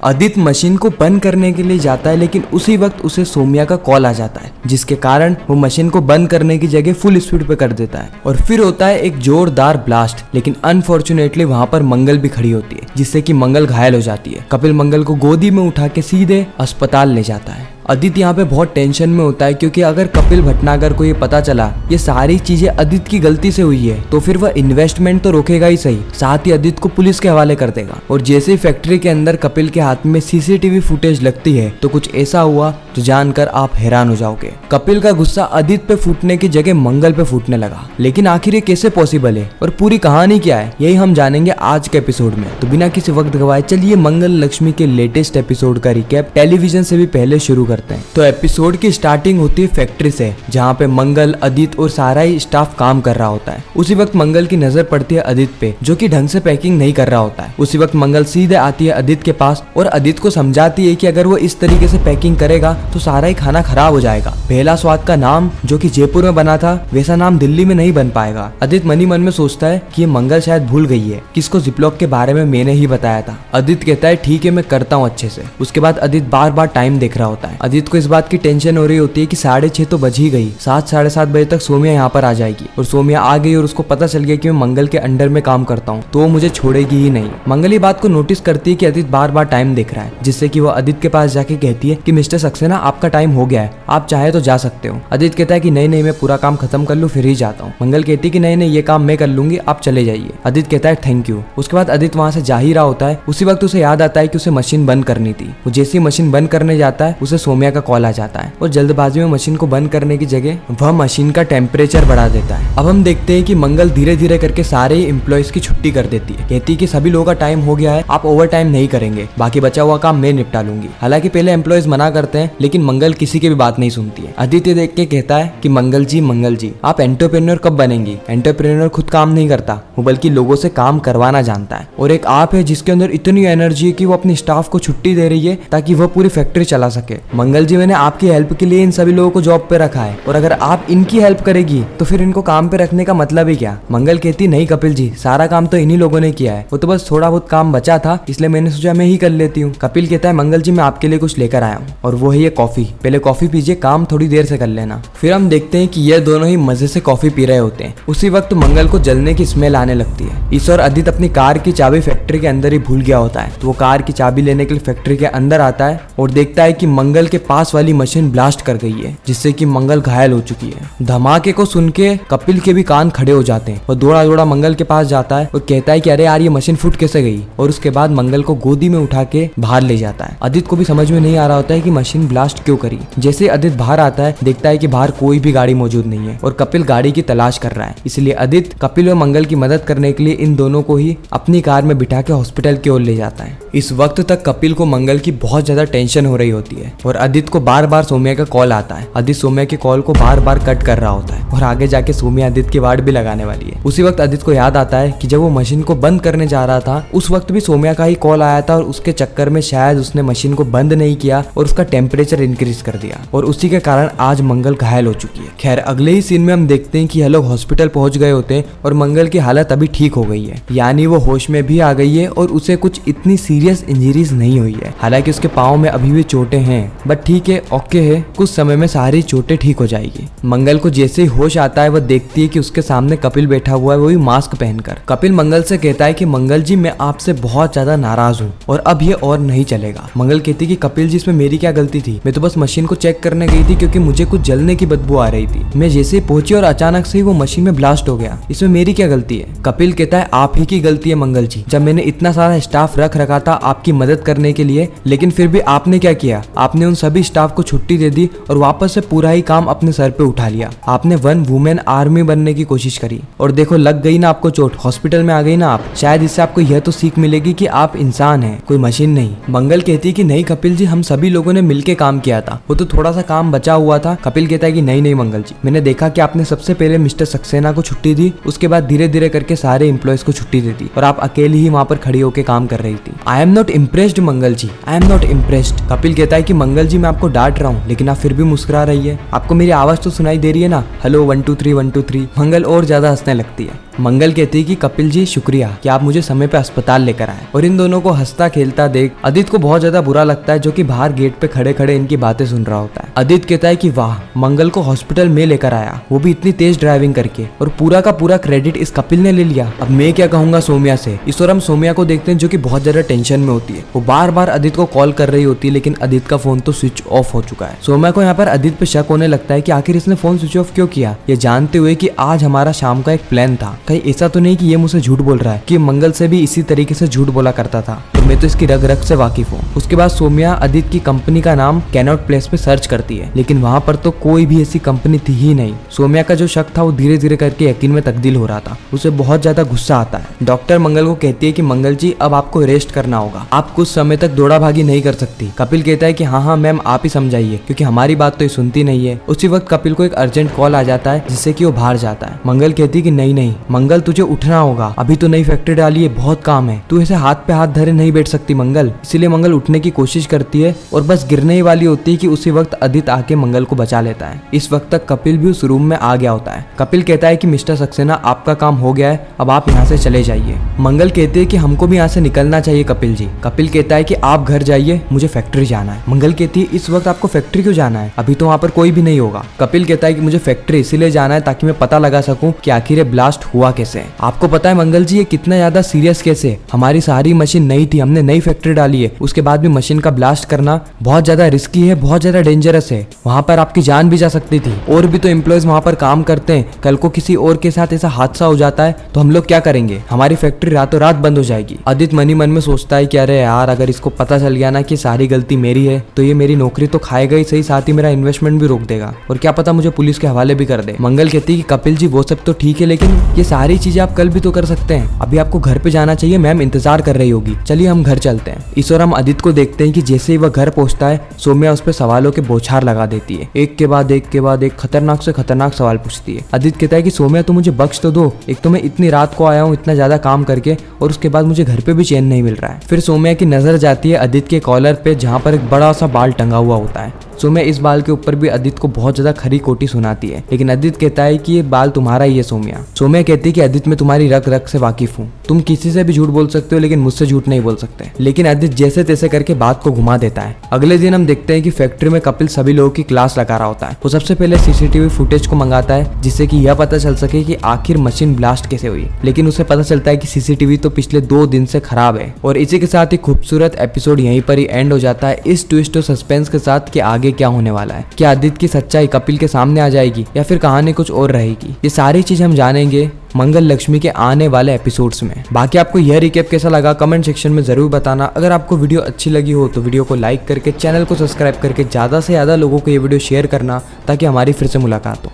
Aditya machine को बंद करने के लिए जाता है, लेकिन उसी वक्त उसे सोम्या का कॉल आ जाता है, जिसके कारण वो मशीन को बंद करने की जगह फुल स्पीड पे कर देता है और फिर होता है एक जोरदार ब्लास्ट। लेकिन अनफॉर्चुनेटली वहाँ पर मंगल भी खड़ी होती है, जिससे कि मंगल घायल हो जाती है। कपिल मंगल को गोदी में उठा के सीधे अस्पताल ले जाता है। आदित्य यहाँ पे बहुत टेंशन में होता है, क्योंकि अगर कपिल भटनागर को ये पता चला ये सारी चीजें आदित्य की गलती से हुई है तो फिर वह इन्वेस्टमेंट तो रोकेगा ही सही, साथ ही आदित्य को पुलिस के हवाले कर देगा। और जैसे ही फैक्ट्री के अंदर कपिल के हाथ में सीसीटीवी फुटेज लगती है तो कुछ ऐसा हुआ जो जानकर आप हैरान हो जाओगे। कपिल का गुस्सा आदित्य पे फूटने की जगह मंगल पे फूटने लगा। लेकिन आखिर ये कैसे पॉसिबल है और पूरी कहानी क्या है, यही हम जानेंगे आज के एपिसोड में। तो बिना किसी वक्त गवाए चलिए मंगल लक्ष्मी के लेटेस्ट एपिसोड का रिकैप टेलीविजन से भी पहले शुरू करते हैं। तो एपिसोड की स्टार्टिंग होती है फैक्ट्री से, जहाँ पे मंगल, आदित्य और सारा ही स्टाफ काम कर रहा होता है। उसी वक्त मंगल की नजर पड़ती है आदित्य पे, जो कि ढंग से पैकिंग नहीं कर रहा होता है। उसी वक्त मंगल सीधे आती है आदित्य के पास और आदित्य को समझाती है कि अगर वो इस तरीके से पैकिंग करेगा तो सारा ही खाना खराब हो जाएगा। पहला स्वाद का नाम जो कि जयपुर में बना था, वैसा नाम दिल्ली में नहीं बन पाएगा। आदित्य मनी मन में सोचता है कि ये मंगल शायद भूल गई है कि इसको जिपलॉक के बारे में मैंने ही बताया था। आदित्य कहता है ठीक है मैं करता हूँ अच्छे से। उसके बाद आदित्य बार बार टाइम देख रहा होता है। आदित्य को इस बात की टेंशन हो रही होती है कि 6:30 तो बज ही गई, 7 साढ़े 7 बजे तक सोम्या यहाँ पर आ जाएगी। और सोम्या आ गई और उसको पता चल गया कि मैं मंगल के अंडर में काम करता हूँ तो वो मुझे छोड़ेगी ही नहीं। मंगल ये बात को नोटिस करती है कि आदित्य बार बार टाइम देख रहा है, जिससे कि वो आदित्य के पास जाके कहती है कि मिस्टर सक्सेना आपका टाइम हो गया है, आप चाहे तो जा सकते हो। आदित्य कहता है कि नहीं नहीं मैं पूरा काम खत्म कर लूँ फिर ही जाता हूँ। मंगल कहती है कि नहीं नहीं ये काम मैं कर लूंगी, आप चले जाइए। आदित्य कहता है थैंक यू। उसके बाद आदित्य वहाँ से जा ही रहा होता है। उसी वक्त उसे याद आता है कि उसे मशीन बंद करनी थी। वो जैसे ही मशीन बंद करने जाता है उसे सोम्या का कॉल आ जाता है और जल्दबाजी में मशीन को बंद करने की जगह वह मशीन का टेम्परेचर बढ़ा देता है। अब हम देखते हैं कि मंगल धीरे धीरे करके सारे एम्प्लॉयज की छुट्टी कर देती है। कहती है कि सभी लोगों का टाइम हो गया है, आप ओवर टाइम नहीं करेंगे, बाकी बचा हुआ काम मैं निपटा लूंगी। हालांकि पहले एम्प्लॉयज मना करते हैं, लेकिन मंगल किसी की भी बात नहीं सुनती है। आदित्य देख के कहता है कि मंगल जी आप एंटरप्रेन्योर कब बनेंगी? एंटरप्रेन्योर खुद काम नहीं करता, वो बल्कि लोगों से काम करवाना जानता है। और एक आप है जिसके अंदर इतनी एनर्जी है कि वो अपनी स्टाफ को छुट्टी दे रही है ताकि वह पूरी फैक्ट्री चला सके। मंगल जी मैंने आपकी हेल्प के लिए इन सभी लोगों को जॉब पे रखा है और अगर आप इनकी हेल्प करेगी तो फिर इनको काम पे रखने का मतलब ही क्या? मंगल कहती नहीं कपिल जी सारा काम तो इन्हीं लोगों ने किया है, वो तो बस थोड़ा बहुत काम बचा था इसलिए मैंने सोचा मैं ही कर लेती हूँ। कपिल कहता है मंगल जी मैं आपके लिए कुछ लेकर आया हूँ और वो है ये कॉफी, पहले कॉफी पीजिए, काम थोड़ी देर से कर लेना। फिर हम देखते हैं कि ये दोनों ही मजे से कॉफी पी रहे होते हैं। उसी वक्त मंगल को जलने की स्मेल आने लगती है। ईश्वर आदित्य अपनी कार की चाबी फैक्ट्री के अंदर ही भूल गया होता है, तो वो कार की चाबी लेने के लिए फैक्ट्री के अंदर आता है और देखता है कि मंगल के पास वाली मशीन ब्लास्ट कर गई है, जिससे कि मंगल घायल हो चुकी है। धमाके को सुन के कपिल के भी कान खड़े हो जाते हैं। वो दौड़ा दौड़ा मंगल के पास जाता है और कहता है कि अरे यार ये मशीन फूट कैसे गई, और उसके बाद मंगल को गोदी में उठा के बाहर ले जाता है। आदित्य को भी समझ में नहीं आ रहा होता है कि मशीन ब्लास्ट क्यों करी। जैसे आदित्य बाहर आता है देखता है कि बाहर कोई भी गाड़ी मौजूद नहीं है और कपिल गाड़ी की तलाश कर रहा है। इसलिए आदित्य कपिल और मंगल की मदद करने के लिए इन दोनों को ही अपनी कार में बिठा के हॉस्पिटल की ओर ले जाता है। इस वक्त तक कपिल को मंगल की बहुत ज्यादा टेंशन हो रही होती है और आदित्य को बार बार सोम्या का कॉल आता है। आदित्य सोम्या के कॉल को बार बार कट कर रहा होता है और आगे जाके सोम्या आदित्य की वार्ड भी लगाने वाली है। उसी वक्त आदित्य को याद आता है कि जब वो मशीन को बंद करने जा रहा था उस वक्त भी सोम्या का ही कॉल आया था और उसके चक्कर में शायद उसने मशीन को बंद नहीं किया और उसका टेम्परेचर इंक्रीज कर दिया और उसी के कारण आज मंगल घायल हो चुकी है। खैर अगले ही सीन में हम देखते हैं कि ये लोग हॉस्पिटल पहुंच गए होते हैं और मंगल की हालत अभी ठीक हो गई है, यानी वो होश में भी आ गई है और उसे कुछ इतनी सीरियस इंजरीज नहीं हुई है। हालांकि उसके पाँव में अभी भी चोटें हैं, बट ठीक है, ओके है, कुछ समय में सारी चोटें ठीक हो जाएगी। मंगल को जैसे ही होश आता है वह देखती है कि उसके सामने कपिल बैठा हुआ है, वो भी मास्क पहनकर। कपिल मंगल से कहता है कि मंगल जी मैं आपसे बहुत ज्यादा नाराज हूँ और अब ये और नहीं चलेगा। मंगल कहती कि कपिल जी इसमें मेरी क्या गलती थी, मैं तो बस मशीन को चेक करने गई थी क्योंकि मुझे कुछ जलने की बदबू आ रही थी। मैं जैसे ही पहुंची और अचानक से ही वो मशीन में ब्लास्ट हो गया, इसमें मेरी क्या गलती है? कपिल कहता है आप ही की गलती है मंगल जी, जब मैंने इतना सारा स्टाफ रख रखा था आपकी मदद करने के लिए, लेकिन फिर भी आपने क्या किया, आपने उन सभी स्टाफ को छुट्टी दे दी और वापस से पूरा ही काम अपने सर पे उठा लिया। आपने वन वुमेन आर्मी बनने की कोशिश करी और देखो लग गई ना आपको चोट, हॉस्पिटल में आ गई ना आप। शायद इससे आपको यह तो सीख मिलेगी कि आप इंसान हैं, कोई मशीन नहीं। मंगल कहती है कि नहीं कपिल जी हम सभी लोगों ने मिलके काम किया था, वो तो थोड़ा सा काम बचा हुआ था। कपिल कहता है कि नहीं नहीं मंगल जी, मैंने देखा कि आपने सबसे पहले मिस्टर सक्सेना को छुट्टी दी, उसके बाद धीरे धीरे करके सारे एम्प्लॉयज को छुट्टी दे दी और आप अकेली ही वहाँ पर खड़ी होकर काम कर रही थी। I am not impressed Mangal ji, I am not impressed. Kapil कहता है कि मंगल जी मैं आपको डांट रहा हूँ लेकिन आप फिर भी मुस्कुरा रही है, आपको मेरी आवाज तो सुनाई दे रही है ना, हेलो 1 2 3 1 2 3। मंगल और ज्यादा हंसने लगती है। मंगल कहती है कि कपिल जी शुक्रिया कि आप मुझे समय पे अस्पताल लेकर आए। और इन दोनों को हंसता खेलता देख आदित्य को बहुत ज्यादा बुरा लगता है, जो कि बाहर गेट पे खड़े खड़े इनकी बातें सुन रहा होता है। आदित्य कहता है कि वाह, मंगल को हॉस्पिटल में लेकर आया, वो भी इतनी तेज ड्राइविंग करके, और पूरा का पूरा क्रेडिट इस कपिल ने ले लिया। अब मैं क्या कहूंगा सोम्या से। इस और हम सोम्या को देखते हैं जो कि बहुत ज्यादा टेंशन में होती है। वो बार बार आदित्य को कॉल कर रही होती है, लेकिन आदित्य का फोन तो स्विच ऑफ हो चुका है। सोम्या को यहाँ पर आदित्य पे शक होने लगता है कि आखिर इसने फोन स्विच ऑफ क्यों किया, ये जानते हुए कि आज हमारा शाम का एक प्लान था। कहीं ऐसा तो नहीं कि ये मुझसे झूठ बोल रहा है कि मंगल से भी इसी तरीके से झूठ बोला करता था, तो मैं तो इसकी रग रग से वाकिफ हूँ। उसके बाद सोम्या आदित्य की कंपनी का नाम कैनॉट प्लेस पे सर्च करती है, लेकिन वहाँ पर तो कोई भी ऐसी कंपनी थी ही नहीं। सोम्या का जो शक था वो धीरे धीरे करके यकीन में तब्दील हो रहा था। उसे बहुत ज्यादा गुस्सा आता है। डॉक्टर मंगल को कहती है कि मंगल जी अब आपको रेस्ट करना होगा, आप कुछ समय तक दौड़ा भागी नहीं कर सकती। कपिल कहता है कि हाँ मैम आप ही समझाइए, क्योंकि हमारी बात तो ये सुनती नहीं है। उसी वक्त कपिल को एक अर्जेंट कॉल आ जाता है, जिससे कि वो बाहर जाता है। मंगल कहती है कि नहीं मंगल, तुझे उठना होगा, अभी तो नई फैक्ट्री डाली है, बहुत काम है, तू ऐसे हाथ पे हाथ धरे नहीं बैठ सकती मंगल। इसीलिए मंगल उठने की कोशिश करती है और बस गिरने ही वाली होती है कि उसी वक्त आदित्य आके मंगल को बचा लेता है। इस वक्त तक कपिल भी उस रूम में आ गया होता है। कपिल कहता है कि मिस्टर सक्सेना आपका काम हो गया है, अब आप यहाँ से चले जाइए। मंगल कहते हैं कि हमको भी यहाँ से निकलना चाहिए कपिल जी। कपिल कहता है कि आप घर जाइए, मुझे फैक्ट्री जाना है। मंगल कहती है इस वक्त आपको फैक्ट्री क्यों जाना है, अभी तो वहाँ पर कोई भी नहीं होगा। कपिल कहता है कि मुझे फैक्ट्री इसीलिए जाना है ताकि मैं पता लगा सकूं कि आखिर ये ब्लास्ट हुआ कैसे। आपको पता है मंगल जी ये कितना ज्यादा सीरियस केस है, हमारी सारी मशीन नई थी, हमने नई फैक्ट्री डाली है, उसके बाद भी मशीन का ब्लास्ट करना बहुत ज्यादा रिस्की है, बहुत ज्यादा डेंजरस है, वहाँ पर आपकी जान भी जा सकती थी। और भी तो एम्प्लॉयज वहाँ पर काम करते हैं, कल को किसी और के साथ ऐसा हादसा हो जाता है तो हम लोग क्या करेंगे, हमारी फैक्ट्री रातों रात बंद हो जाएगी। आदित्य मनी मन में सोचता है कि अरे यार अगर इसको पता चल गया ना कि सारी गलती मेरी है तो ये मेरी नौकरी तो खाएगा ही सही, साथ ही मेरा इन्वेस्टमेंट भी रोक देगा, और क्या पता मुझे पुलिस के हवाले भी कर दे। मंगल कहती है कि कपिल जी वो सब तो ठीक है, लेकिन ये सारी चीजें आप कल भी तो कर सकते हैं, अभी आपको घर पे जाना चाहिए, मैम इंतजार कर रही होगी, चलिए हम घर चलते हैं। इस और हम आदित्य को देखते हैं कि जैसे ही वह घर पहुंचता है सोम्या उस पर सवालों के बौछार लगा देती है, एक के बाद एक खतरनाक से खतरनाक सवाल पूछती है। आदित्य कहता है कि सोम्या तो मुझे बख्श तो दो, एक तो मैं इतनी रात को आया हूँ इतना ज्यादा काम करके, और उसके बाद मुझे घर पे भी चैन नहीं मिल रहा है। फिर सोम्या की नजर जाती है आदित्य के कॉलर पे, जहाँ पर एक बड़ा सा बाल टंगा हुआ होता है। सोम्या इस बाल के ऊपर भी आदित्य को बहुत ज्यादा खरी कोटी सुनाती है, लेकिन आदित्य कहता है कि ये बाल तुम्हारा ही है सोम्या। सोम्या कहती है कि आदित्य मैं तुम्हारी रग रग से वाकिफ हूँ, तुम किसी से भी झूठ बोल सकते हो लेकिन मुझसे झूठ नहीं बोल सकते। लेकिन आदित्य जैसे तैसे करके बात को घुमा देता है। अगले दिन हम देखते हैं कि फैक्ट्री में कपिल सभी लोगों की क्लास लगा रहा होता है। वो सबसे पहले सीसीटीवी फुटेज को मंगाता है, जिससे कि यह पता चल सके कि आखिर मशीन ब्लास्ट कैसे हुई, लेकिन उसे पता चलता है कि सीसीटीवी तो पिछले 2 दिन से खराब है। और इसी के साथ ही खूबसूरत एपिसोड यहीं पर ही एंड हो जाता है, इस ट्विस्ट और सस्पेंस के साथ कि आगे क्या होने वाला है। क्या आदित्य की सच्चाई कपिल के सामने आ जाएगी या फिर कहानी कुछ और रहेगी, ये सारी चीज हम जानेंगे मंगल लक्ष्मी के आने वाले एपिसोड्स में। बाकी आपको यह रिकैप कैसा लगा कमेंट सेक्शन में जरूर बताना। अगर आपको वीडियो अच्छी लगी हो तो वीडियो को लाइक करके चैनल को सब्सक्राइब करके ज्यादा से ज्यादा लोगों को ये वीडियो शेयर करना, ताकि हमारी फिर से मुलाकात हो।